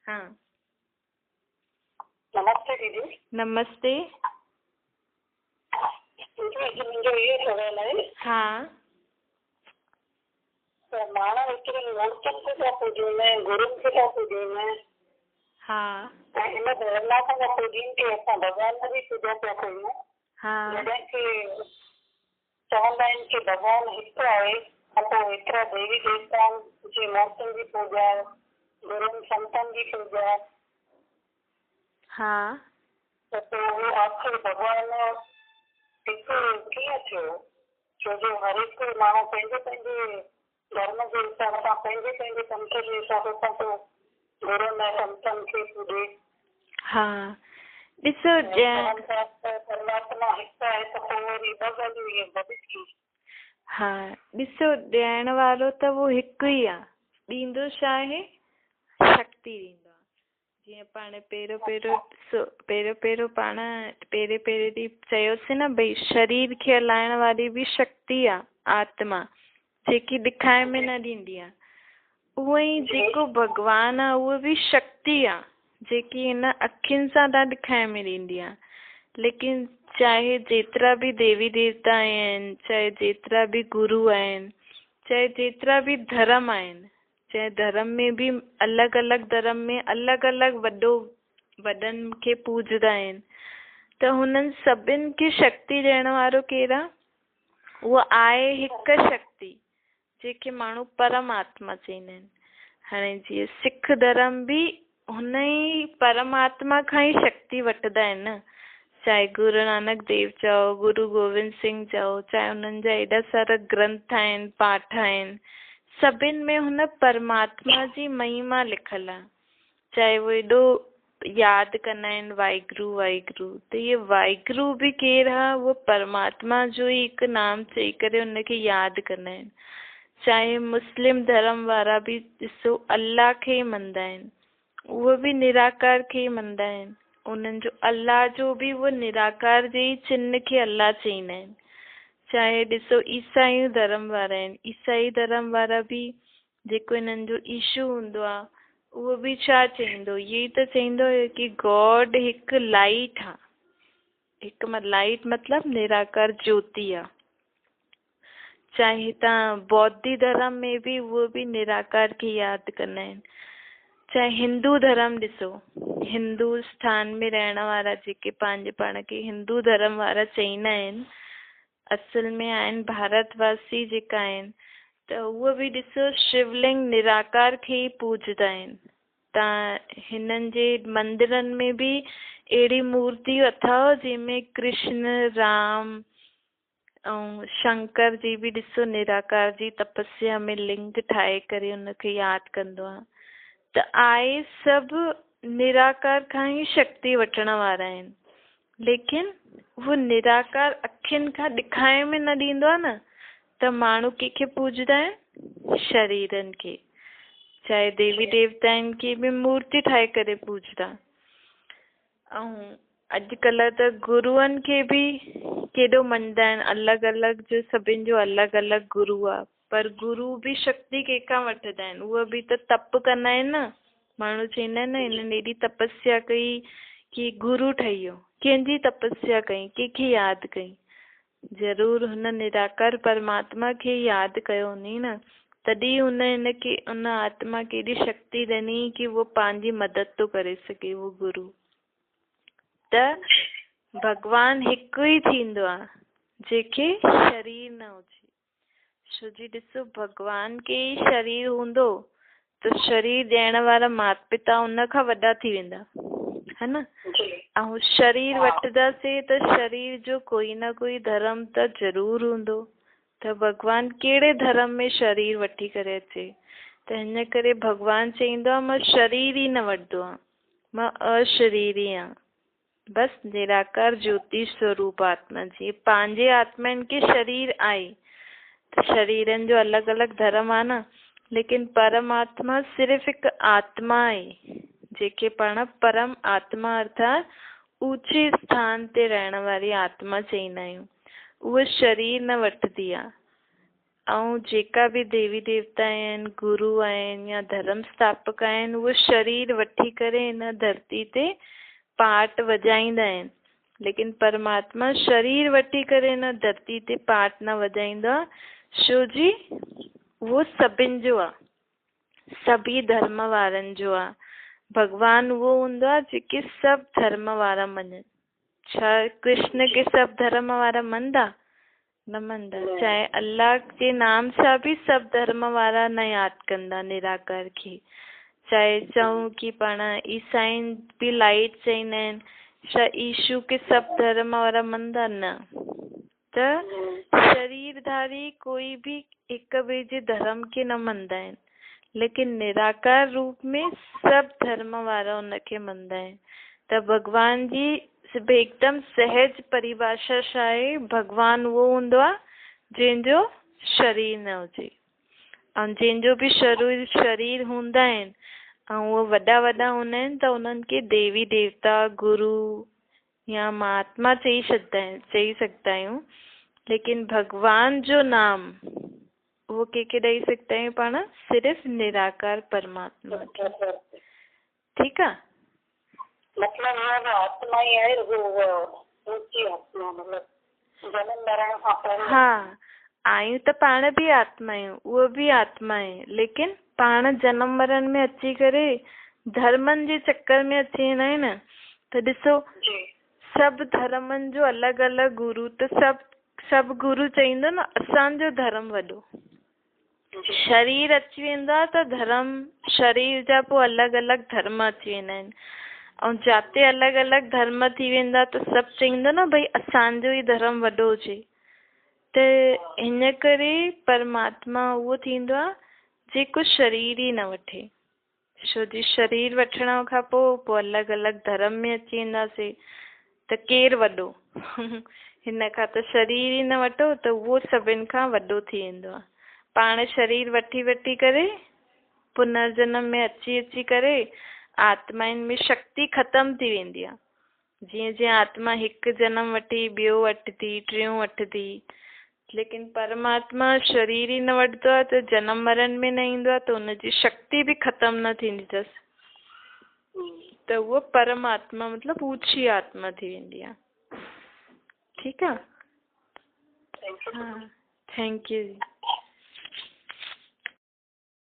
हाँ नमस्ते दीदी। नमस्ते। दीदी मुंहिंजो इहो सवाल आहे हाँ त माण्हू हिकिड़ी मूर्तियुनि खे था पूॼनि, गुरुनि खे था पूॼनि हाँ ऐं इन भवनाथ जा पूॼनि खे असां भॻवान जी पूॼा पिया कयूं। हाँ जॾहिं की चवंदा आहिनि की भॻवानु हिकु आहे, त पोइ एतिरा देवी देवताउनि जी मूर्तियुनि जी पूॼा, गुरुनि संतनि जी पूॼा, हाँ त पोइ उहो आख़िर भॻवानु हिकु कीअं थियो? छो जो हर हिकु माण्हू पंहिंजे पंहिंजे धर्म जे हिसाब सां, पंहिंजे पंहिंजे पंथ जे हिसाब सां पोइ गुरुनि ऐं संतनि खे पूॼे। हाँ ॾिसो परमात्मा हिकु आहे त पोइ वरी ॿ ॻाल्हियूं इहे गॾिजी। हाँ ॾिसो ॾियण वारो त वो हिकु ई आहे, ॾींदो छा आहे? शक्ति ॾींदो आहे। जीअं पाण पहिरियों पाण पहिरें ॾींहुं चयोसीं न भई शरीर खे हलाइण वारी बि शक्ति आहे आत्मा, जेकी ॾिखाए में न ॾींदी आहे। उहो ई जेको भॻवानु आहे उहो बि शक्ति आहे, जेकी हिन अखियुनि सां त ॾिखाए में ॾींदी आहे। लेकिन चाहे जेतिरा बि देवी देवता आहिनि, चाहे जेतिरा बि गुरु आहिनि, चाहे जेतिरा बि धर्म आहिनि, चाहे धर्म में बि अलॻि अलॻि धर्म में अलॻि अलॻि वॾनि खे पूॼदा आहिनि, त हुननि सभिनि खे शक्ति ॾियण वारो केरु आहे? उहा आहे हिकु शक्ति, जेके माण्हू परमात्मा चईंदा आहिनि। हाणे जीअं सिख धर्म बि हुन ई परमात्मा खां ई शक्ति वठंदा आहिनि न। चाहे गुरु नानक देव चओ, गुरु गोविंद सिंह चओ, चाहे हुननि जा एॾा सारा ग्रंथ आहिनि, पाठ आहिनि, सभिनि में हुन परमात्मा जी महिमा लिखल आहे। चाहे वो एॾो यादि कंदा आहिनि वाहिगुरु वाहिगुरु, त इहे वाहिगुरु बि केरु आहे? उहो परमात्मा जो ई हिकु नाम चई करे हुनखे यादि कंदा आहिनि। चाहे मुस्लिम धर्म वारा बि ॾिसो अल्लाह खे ई मञदा आहिनि, उहो बि निराकार खे ई मञदा आहिनि। उन्हनि जो अल्लाह जो बि उहो निराकार जे ई चिन्ह खे अल्लाह चईंदा आहिनि। चाहे ॾिसो ईसाई धर्म वारा आहिनि, ईसाई धर्म वारा बि जेको हिननि जो ईशू हूंदो आहे, उहो बि छा चईंदो? इहे ई त चईंदो की गॉड हिकु लाइट आहे, हिकु लाइट मतिलबु निराकार ज्योति आहे। चाहे तव्हां बौद्धी धर्म में बि उहो बि निराकार खे यादि कंदा आहिनि। चाहे हिंदू धर्म ॾिसो, हिंदुस्तान में रहण वारा जेके पंहिंजे पाण खे हिंदू धर्म वारा चईंदा आहिनि, असल में आहिनि भारतवासी जेका आहिनि, त उहो बि ॾिसो शिवलिंग निराकार खे ई पूॼदा आहिनि। तव्हां हिननि जे मंदिरनि में बि अहिड़ी मूर्तियूं अथव जंहिंमें कृष्ण, राम ऐं शंकर जी बि ॾिसो निराकार जी तपस्या में लिंग ठाहे करे हुनखे यादि कंदो आहे। त आहे सभु निराकार खां ई शक्ति वठण वारा आहिनि, लेकिन उहो निराकार अखियुनि खां ॾिखाए में न ॾींदो आहे न, त माण्हू कंहिंखे पूॼदा आहिनि? शरीरनि खे। चाहे देवी देवताउनि खे बि मूर्ति ठाहे करे पूॼदा। ऐं अॼुकल्ह त गुरूअनि खे बि केॾो मञदा आहिनि, अलॻि अलॻि जो सभिनि जो अलॻि अलॻि गुरू आहे, पर गुरू बि शक्ति कंहिंखां वठंदा आहिनि? उहे बि त तप कंदा आहिनि न। माण्हू चईंदा आहिनि न हिननि एॾी तपस्या कई की गुरू ठही वियो। कंहिंजी तपस्या कई? कंहिंखे यादि कई? ज़रूरु हुन निराकार परमात्मा खे यादि कयो हूंदी न, तॾहिं हिनखे उन आत्मा खे एॾी शक्ति ॾिनी की उहो पंहिंजी मदद थो करे सघे उहो गुरू। त भॻवानु हिकु ई थींदो आहे जंहिंखे शरीर न हुजे। छो जी ॾिसो भॻवान खे ई शरीर हूंदो त शरीर ॾियण वारा माता पिता उन खां वॾा थी वेंदा, है न। ऐं शरीर वठंदासीं त शरीर जो कोई न कोई धर्म त ज़रूरु हूंदो। त भॻवानु कहिड़े धर्म में शरीर वठी करे अचे? त हिन करे भॻवानु चईंदो आहे मां शरीर ई न वठंदो आहियां, मां अशरीरी आहियां। बसि निराकार ज्योति स्वरूप आत्मा जी पंहिंजे आत्माउनि खे शरीर आहे। त शरीरनि जो अलॻि अलॻि धर्म आहे न, लेकिन परमात्मा सिर्फ़ु हिकु आत्मा आहे, जेके पाण परम आत्मा अर्थात ऊचे स्थान ते रहण वारी आत्मा चईंदा आहियूं। उहा शरीर न वठंदी आहे। ऐं जेका बि देवी देवता आहिनि, गुरु आहिनि या धर्म स्थापक आहिनि, उहे शरीर वठी करे हिन धरती ते पार्ट वॼाईंदा आहिनि, लेकिन परमात्मा शरीर वठी करे हिन धरती ते पार्ट न वॼाईंदो आहे, छो जी उहो सभिनि जो आहे, सभी धर्म वारनि जो आहे। भगवान उहो हूंदो आहे जेके सभु धर्म वारा मञनि। छा कृष्ण के सभु धर्म वारा मञंदा? न मञंदा। चाहे अल्लाह जे नाम सां बि सभु धर्म वारा न यादि कंदा निराकार खे। चाहे चऊं कि पाण ईसाइन बि लाइट चईंदा आहिनि, छा ईशू के सभु धर्म वारा मञंदा? न। त शरीरधारी कोई बि हिक ॿिए जे धर्म खे न मञंदा आहिनि, लेकिन निराकार रूप में सभु धर्म वारा उनखे मञंदा आहिनि। त भगवान जी एकदम सहज परिभाषा छा आहे? भगवान उहो हूंदो आहे जंहिंजो शरीर न हुजे, ऐं जंहिंजो बि शरीर हूंदा आहिनि ऐं उहे वॾा वॾा हूंदा आहिनि त उन्हनि खे देवी देवता, गुरु या महात्मा चई सघंदा आहियूं, लेकिन भगवान जो नाम वो के ॾेई सघंदा आहियूं पाण? सिर्फ़ निराकार परमात्मा खे। ठीकु आहे? मतलब आत्मा ही है, ऊंची आत्मा, मतलब जनम मरण खां पहिरीं। हाँ, आहियूं त पाण बि आत्मा आहियूं, उहो बि आत्मा आहे, लेकिन पाण जनम मरण में अची करे धर्मनि जे चक्कर में अची वेंदा आहियूं न। त ॾिसो, सभु धर्मनि जो अलॻि अलॻि गुरु, त सभु गुरु चईंदो न असांजो धर्म वॾो। शरीर अची वेंदो आहे त धर्म, शरीर जा पोइ अलॻि अलॻि धर्म अची वेंदा आहिनि, ऐं जाते अलॻि अलॻि धर्म थी वेंदा त सभु चईंदो न भई असांजो ई धर्म वॾो हुजे। त हिन करे परमात्मा उहो थींदो आहे जेको शरीर ई न वठे, छो जी शरीर वठण खां पोइ अलॻि अलॻि धर्म में अची वेंदासीं त केरु वॾो? हिन खां त शरीर ई न वठो त उहो सभिनि खां वॾो थी वेंदो आहे। पाण शरीर वठी वठी करे पुनर्जन्म में अची करे आत्माउनि में शक्ति ख़तम थी वेंदी आहे। जीअं जीअं आत्मा हिकु जनम वठी, ॿियो वठंदी, टियों वठंदी, लेकिन परमात्मा शरीर ई न वठंदो आहे त जनम मरण में न ईंदो आहे, त हुनजी शक्ति बि ख़तम न थींदी अथसि, त उहो परमात्मा मतिलबु ऊची आत्मा थी वेंदी आहे। ठीकु आहे? हा, थैंक यू।